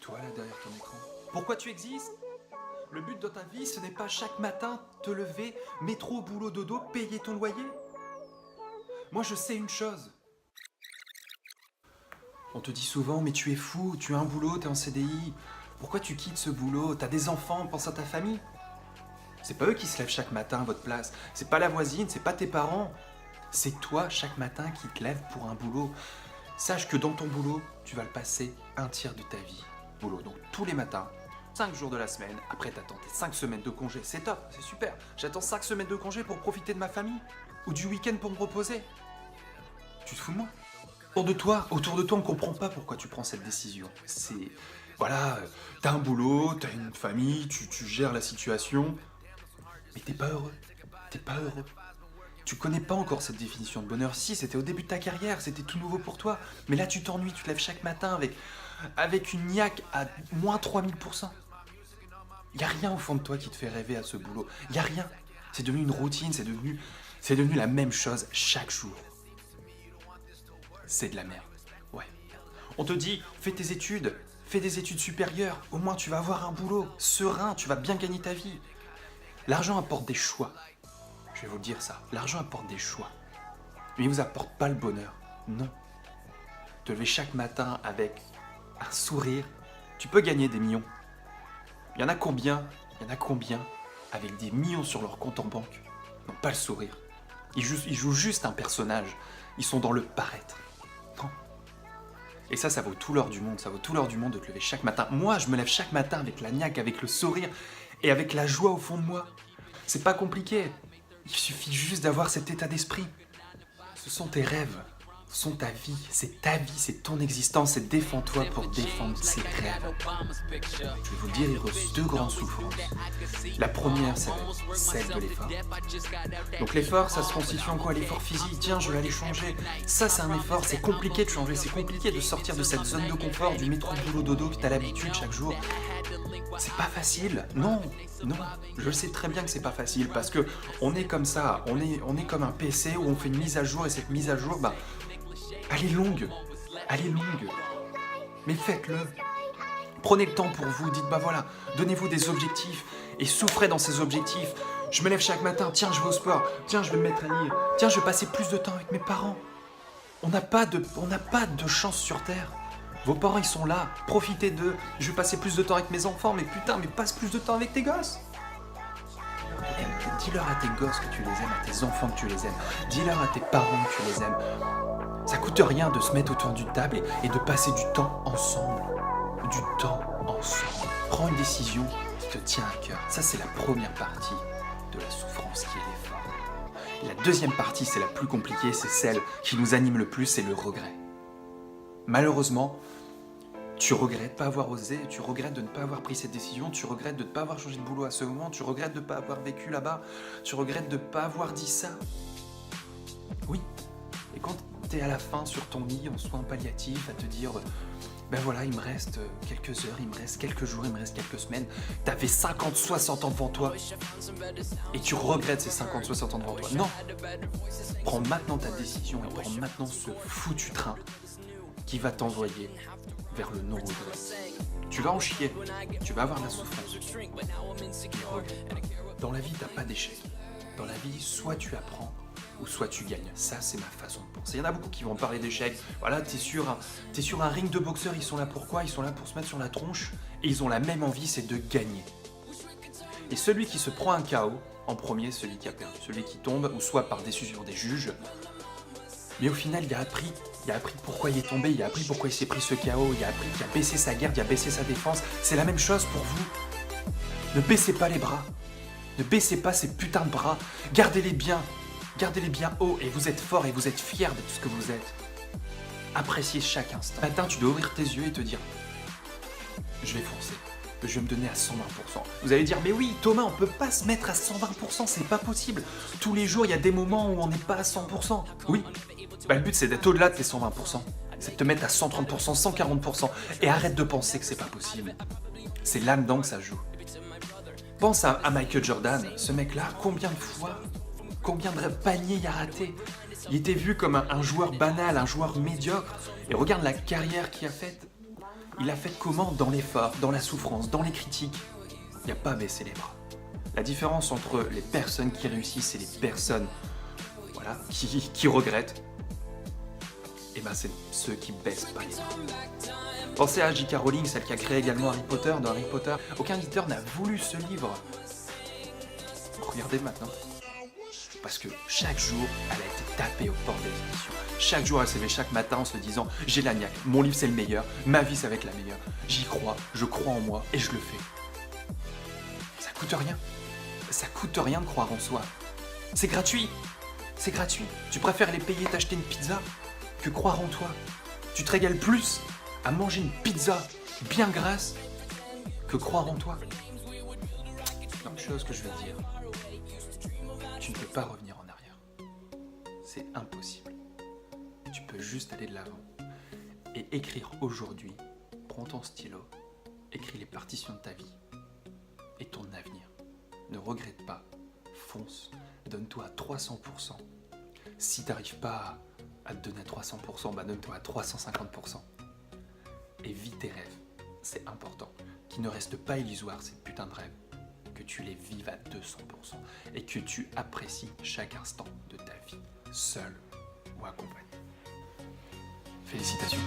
toi là derrière ton écran? Pourquoi tu existes? Le but de ta vie, ce n'est pas chaque matin te lever, métro, boulot, dodo, payer ton loyer? Moi, je sais une chose. On te dit souvent, mais tu es fou, tu as un boulot, t'es en CDI. Pourquoi tu quittes ce boulot? T'as des enfants, pense à ta famille. C'est pas eux qui se lèvent chaque matin à votre place. C'est pas la voisine, c'est pas tes parents. C'est toi chaque matin qui te lèves pour un boulot. Sache que dans ton boulot, tu vas le passer un tiers de ta vie. Boulot, donc tous les matins, 5 jours de la semaine, après t'attends tes 5 semaines de congé, c'est top, c'est super. J'attends 5 semaines de congé pour profiter de ma famille ou du week-end pour me reposer. Tu te fous de moi? Autour de toi, on comprend pas pourquoi tu prends cette décision. C'est, voilà, t'as un boulot, t'as une famille, tu gères la situation, mais t'es pas heureux. T'es pas heureux. Tu connais pas encore cette définition de bonheur. Si, c'était au début de ta carrière, c'était tout nouveau pour toi. Mais là, tu t'ennuies, tu te lèves chaque matin avec une niaque à moins 3000%. Y a rien au fond de toi qui te fait rêver à ce boulot. Y a rien. C'est devenu une routine, c'est devenu la même chose chaque jour. C'est de la merde. Ouais. On te dit, fais tes études, fais des études supérieures. Au moins, tu vas avoir un boulot serein, tu vas bien gagner ta vie. L'argent apporte des choix. Je vais vous dire ça. L'argent apporte des choix. Mais il ne vous apporte pas le bonheur. Non. Te lever chaque matin avec un sourire, tu peux gagner des millions. Il y en a combien avec des millions sur leur compte en banque n'ont pas le sourire. Ils jouent juste un personnage. Ils sont dans le paraître. Non. Et ça vaut tout l'or du monde. Ça vaut tout l'or du monde de te lever chaque matin. Moi, je me lève chaque matin avec la niaque, avec le sourire et avec la joie au fond de moi. C'est pas compliqué. Il suffit juste d'avoir cet état d'esprit. Ce sont tes rêves, ce sont ta vie, c'est ton existence, et défends-toi pour défendre ces rêves. Je vais vous le dire, il reste deux grandes souffrances. La première, c'est celle de l'effort. Donc l'effort, ça se constitue en quoi? L'effort physique, tiens, je vais aller changer. Ça, c'est un effort, c'est compliqué de changer, c'est compliqué de sortir de cette zone de confort, du métro boulot dodo que tu as l'habitude chaque jour. C'est pas facile, non, je sais très bien que c'est pas facile parce que on est comme ça, on est comme un PC où on fait une mise à jour et cette mise à jour, elle est longue, mais faites-le. Prenez le temps pour vous, dites voilà, donnez-vous des objectifs et souffrez dans ces objectifs. Je me lève chaque matin, tiens, je vais au sport, tiens, je vais me mettre à lire, tiens, je vais passer plus de temps avec mes parents. On n'a pas de chance sur Terre. Vos parents, ils sont là, profitez d'eux. Je vais passer plus de temps avec mes enfants, mais putain, mais passe plus de temps avec tes gosses. Dis-leur à tes gosses que tu les aimes, à tes enfants que tu les aimes. Dis-leur à tes parents que tu les aimes. Ça coûte rien de se mettre autour d'une table et de passer du temps ensemble. Du temps ensemble. Prends une décision qui te tient à cœur. Ça, c'est la première partie de la souffrance qui est l'effort. Et la deuxième partie, c'est la plus compliquée, c'est celle qui nous anime le plus, c'est le regret. Malheureusement, tu regrettes de ne pas avoir osé, tu regrettes de ne pas avoir pris cette décision, tu regrettes de ne pas avoir changé de boulot à ce moment, tu regrettes de ne pas avoir vécu là-bas, tu regrettes de ne pas avoir dit ça. Oui. Et quand tu es à la fin sur ton lit en soins palliatifs à te dire voilà, il me reste quelques heures, il me reste quelques jours, il me reste quelques semaines, t'avais 50, 60 ans devant toi et tu regrettes ces 50, 60 ans devant toi. Non. Prends maintenant ta décision et prends maintenant ce foutu train qui va t'envoyer vers le non-regret. Tu vas en chier, tu vas avoir de la souffrance. Dans la vie, t'as pas d'échec. Dans la vie, soit tu apprends, ou soit tu gagnes. Ça, c'est ma façon de penser. Il y en a beaucoup qui vont parler d'échecs. Voilà, t'es sur un ring de boxeurs, ils sont là pour quoi? Ils sont là pour se mettre sur la tronche, et ils ont la même envie, c'est de gagner. Et celui qui se prend un KO, en premier, celui qui a perdu. Celui qui tombe, ou soit par décision des juges, mais au final, il a appris pourquoi il est tombé, il a appris pourquoi il s'est pris ce KO, il a appris qu'il a baissé sa garde, il a baissé sa défense. C'est la même chose pour vous. Ne baissez pas les bras. Ne baissez pas ces putains de bras. Gardez-les bien haut et vous êtes fort et vous êtes fiers de tout ce que vous êtes. Appréciez chaque instant. Matin, tu dois ouvrir tes yeux et te dire « Je vais foncer. Je vais me donner à 120%. » Vous allez dire « Mais oui, Thomas, on peut pas se mettre à 120%, c'est pas possible. Tous les jours, il y a des moments où on n'est pas à 100%. » Oui. Le but, c'est d'être au-delà de tes 120%. C'est de te mettre à 130%, 140%. Et arrête de penser que c'est pas possible. C'est là-dedans que ça joue. Pense à Michael Jordan. Ce mec-là, combien de paniers il a raté? Il était vu comme un joueur banal, un joueur médiocre. Et regarde la carrière qu'il a faite. Il a fait comment? Dans l'effort, dans la souffrance, dans les critiques. Il n'y a pas baissé les bras. La différence entre les personnes qui réussissent et les personnes voilà, qui regrettent, eh ben c'est ceux qui baissent pas les bras. Pensez à J.K. Rowling, celle qui a créé également Harry Potter. Dans Harry Potter, aucun éditeur n'a voulu ce livre. Regardez maintenant. Parce que chaque jour, elle a été tapée aux portes des éditions. Chaque jour, elle s'est levée chaque matin en se disant « J'ai la niaque, mon livre c'est le meilleur, ma vie ça va être la meilleure. J'y crois, je crois en moi et je le fais. » Ça coûte rien. Ça coûte rien de croire en soi. C'est gratuit. C'est gratuit. Tu préfères les payer t'acheter une pizza que croire en toi. Tu te régales plus à manger une pizza bien grasse que croire en toi. Non, tu vois ce que je veux dire. Tu ne peux pas revenir en arrière. C'est impossible. Tu peux juste aller de l'avant et écrire aujourd'hui. Prends ton stylo, écris les partitions de ta vie et ton avenir. Ne regrette pas, fonce, donne-toi à 300%. Si tu n'arrives pas à te donner à 300%, bah donne-toi à 350%. Et vis tes rêves, c'est important. Qu'ils ne restent pas illusoires, ces putains de rêves. Que tu les vives à 200% et que tu apprécies chaque instant de ta vie, seul ou accompagné. Félicitations.